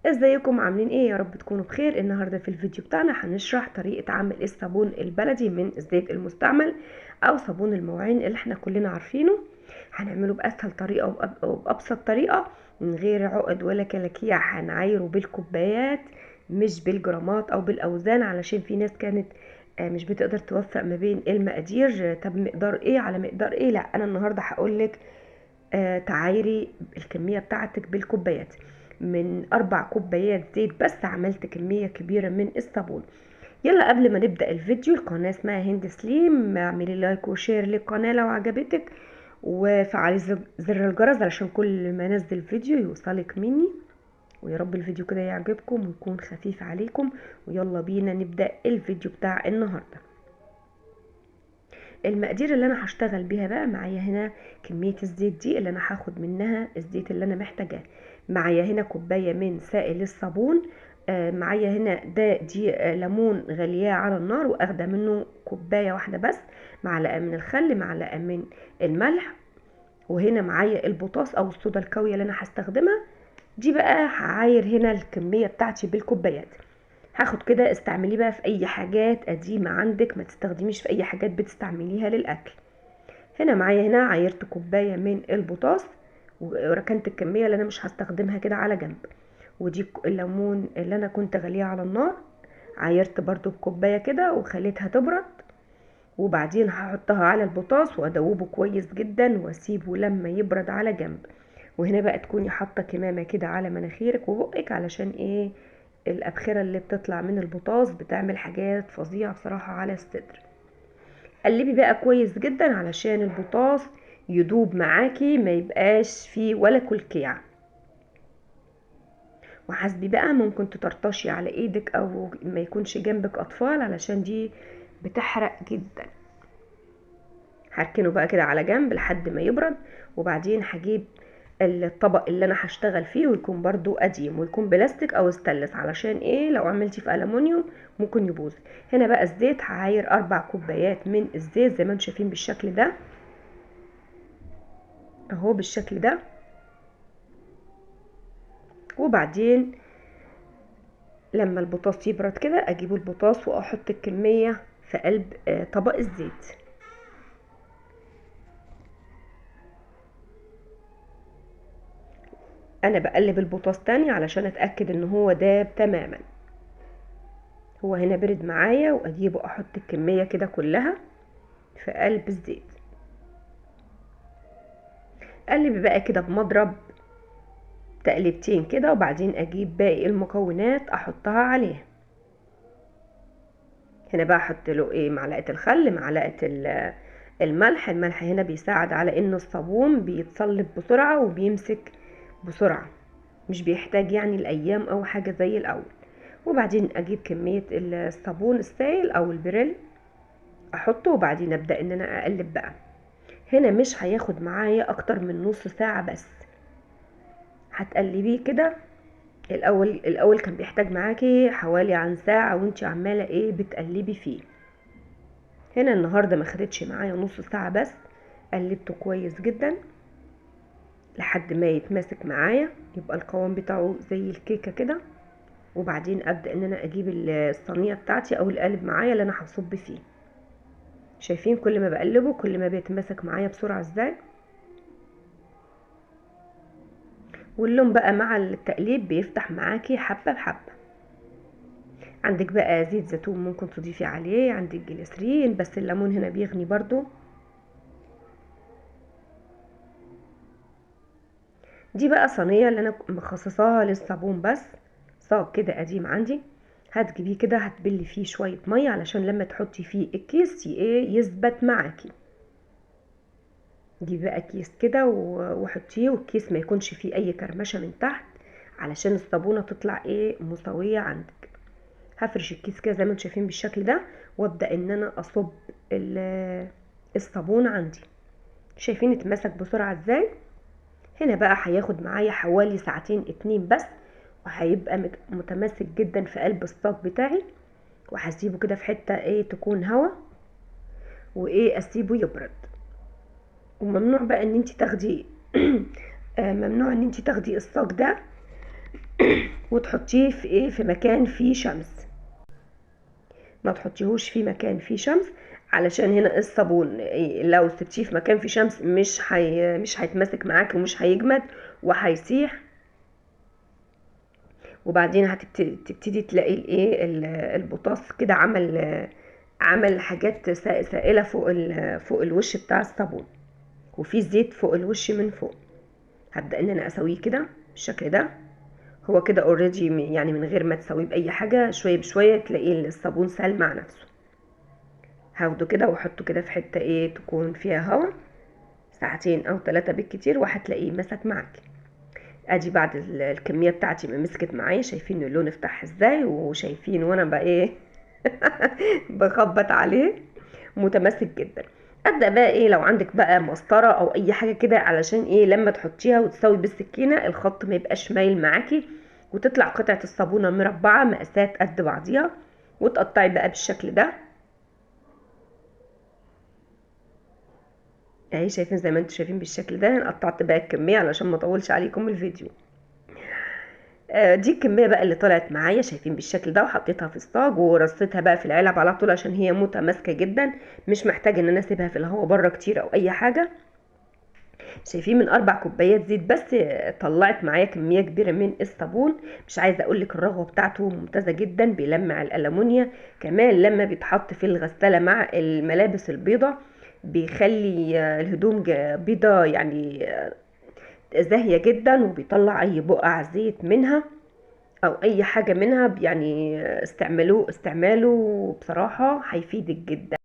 ازيكم عاملين ايه؟ يا رب تكونوا بخير. النهارده في الفيديو بتاعنا هنشرح طريقه عمل الصابون البلدي من الزيت المستعمل او صابون المواعين اللي احنا كلنا عارفينه. هنعمله باسهل طريقه وبابسط طريقه من غير عقد ولا كلاكيع. هنعايره بالكوبايات مش بالجرامات او بالاوزان، علشان في ناس كانت مش بتقدر توفق ما بين المقادير. طب مقدار ايه على مقدار ايه؟ لا، انا النهارده هقولك تعايري الكمية بتاعتك بالكوبايات. من 4 كوبايات زيت بس عملت كمية كبيرة من الصابون. يلا قبل ما نبدأ الفيديو، القناة اسمها هند سليم، اعملي لايك وشير للقناة لو عجبتك، وفعلي زر الجرس علشان كل ما انزل فيديو يوصلك مني. ويا رب الفيديو كده يعجبكم ويكون خفيف عليكم. ويلا بينا نبدأ الفيديو بتاع النهارده. المقادير اللي انا هشتغل بيها بقى، معايا هنا كمية الزيت دي اللي انا هاخد منها الزيت اللي انا محتاجاه. معايا هنا كوباية من سائل الصابون. معايا هنا دي ليمون غلياه على النار واخده منه كوباية واحدة بس. معلقة من الخل، معلقة من الملح. وهنا معايا البوتاص او الصودا الكاوية اللي انا هستخدمها. دي بقى هعاير هنا الكمية بتاعتي بالكوبايات. هاخد كده، استعمليه بقى في اي حاجات قديمة عندك، ما تستخدميش في اي حاجات بتستعمليها للاكل. هنا معايا هنا عايرت كوباية من البوتاص وركنت الكمية اللي انا مش هستخدمها كده على جنب. ودي الليمون اللي انا كنت غليها على النار، عايرت برضو بكوباية كده وخليتها تبرد. وبعدين هحطها على البوتاص وادوبه كويس جدا واسيبه لما يبرد على جنب. وهنا بقى تكوني حاطه كمامه كده على مناخيرك وبقك، علشان ايه؟ الابخره اللي بتطلع من البوتاص بتعمل حاجات فظيعه بصراحه على الصدر. قلبي بقى كويس جدا علشان البوتاص يدوب معاكي، ما يبقاش فيه ولا كلكيع. وحسبي بقى، ممكن تطرطشي على ايدك او ما يكونش جنبك اطفال علشان دي بتحرق جدا. هركنه بقى كده على جنب لحد ما يبرد. وبعدين هجيب الطبق اللي انا هشتغل فيه، ويكون برضو قديم ويكون بلاستيك او استانلس، علشان ايه؟ لو عملتي في ألمونيوم ممكن يبوظ. هنا بقى الزيت، هعاير 4 كوبايات من الزيت زي ما انتم شايفين بالشكل ده اهو، بالشكل ده. وبعدين لما البطاطس يبرد كده اجيب البطاطس واحط الكمية في قلب طبق الزيت. انا بقلب البطاطس تاني علشان اتأكد ان هو داب تماما. هو هنا برد معايا، واجيبه احط الكمية كده كلها في قلب الزيت. قلب بقى كده بمضرب تقليبتين كده، وبعدين اجيب باقي المكونات احطها عليه. هنا بقى احط له ايه؟ معلقة الخل، معلقة الملح. الملح هنا بيساعد على ان الصابون بيتصلب بسرعة وبيمسك بسرعة، مش بيحتاج يعني الايام او حاجة زي الاول. وبعدين اجيب كمية الصابون السائل او البريل احطه، وبعدين ابدأ ان انا اقلب بقى. هنا مش هياخد معايا اكتر من نص ساعة بس. هتقلبيه كده. الاول كان بيحتاج معاكي حوالي عن ساعة وانتي عمالة ايه؟ بتقلبي فيه. هنا النهاردة ما خدتش معايا نص ساعة بس. قلبته كويس جدا لحد ما يتماسك معايا، يبقى القوام بتاعه زي الكيكة كده. وبعدين ابدأ ان انا اجيب الصينية بتاعتي او القالب معايا اللي انا هصب فيه. شايفين كل ما بقلبه كل ما بيتماسك معايا بسرعة ازاي؟ واللون بقى مع التقليب بيفتح معاكي حبة بحبة. عندك بقى زيت زيتون ممكن تضيفي عليه، عندك جليسرين، بس الليمون هنا بيغني برضو. دي بقى صينية اللي انا مخصصاها للصابون بس، صاج كده قديم عندي. هتجيبيه كده، هتبلي فيه شوية مية علشان لما تحطي فيه الكيس ايه؟ يثبت معاكي. دي بقى كيس كده وحطيه، والكيس ما يكونش فيه اي كرمشة من تحت علشان الصابونة تطلع ايه؟ مسوية عندك. هفرش الكيس كده زي ما انتم شايفين بالشكل ده، وابدأ ان انا اصب الصابون عندي. شايفين اتمسك بسرعة ازاي؟ هنا بقى هياخد معايا حوالي ساعتين 2 بس، وهيبقى متماسك جدا في قلب الصاج بتاعي. وهسيبه كده في حتة ايه؟ تكون هوا، وايه؟ اسيبه يبرد. وممنوع بقى ان انت تاخدي ممنوع ان انت تاخدي الصاج ده وتحطيه في ايه، في مكان فيه شمس. ما تحطيهوش في مكان فيه شمس، علشان هنا الصابون لو سبتيه في مكان فيه شمس مش هيتمسك معاكي ومش هيجمد وهيسيح. وبعدين هتبتدي تلاقي الايه البطاس كده عمل حاجات سائله فوق الوش بتاع الصابون، وفي زيت فوق الوش من فوق. هبدا ان انا اسويه كده بالشكل ده. هو كده اوريدي يعني من غير ما تسويه باي حاجه، شويه بشويه تلاقيه الصابون سال مع نفسه. هاخده كده واحطه كده في حته ايه تكون فيها هوا، ساعتين او 3 بالكتير، وهتلاقيه مسك معاكي. ادي بعد الكميه بتاعتي ما مسكت معايا، شايفين اللون افتح ازاي، وشايفين وانا بقى ايه بخبط عليه متماسك جدا. ابدا بقى ايه، لو عندك بقى مسطره او اي حاجه كده، علشان ايه لما تحطيها وتسوي بالسكينه الخط ما يبقاش مايل معاكي، وتطلع قطعه الصابونه مربعه مقاسات قد بعضيها، وتقطعي بقى بالشكل ده اهي. شايفين زي ما انتم شايفين بالشكل ده. انا قطعت بقى الكميه علشان ما اطولش عليكم الفيديو. دي الكميه بقى اللي طلعت معايا، شايفين بالشكل ده، وحطيتها في الصاج ورصيتها بقى في العلب على طول عشان هي متماسكه جدا، مش محتاجه ان انا اسيبها في الهواء بره كتير او اي حاجه. شايفين من 4 كوبايات زيت بس طلعت معايا كميه كبيره من الصابون. مش عايزه اقولك الرغوه بتاعته ممتازه جدا، بيلمع الالومنيا كمان لما بيتحط في الغساله مع الملابس البيضه، بيخلي الهدوم بيضه يعني زاهيه جدا، وبيطلع اي بقع زيت منها او اي حاجه منها. يعني استعماله بصراحه هيفيدك جدا.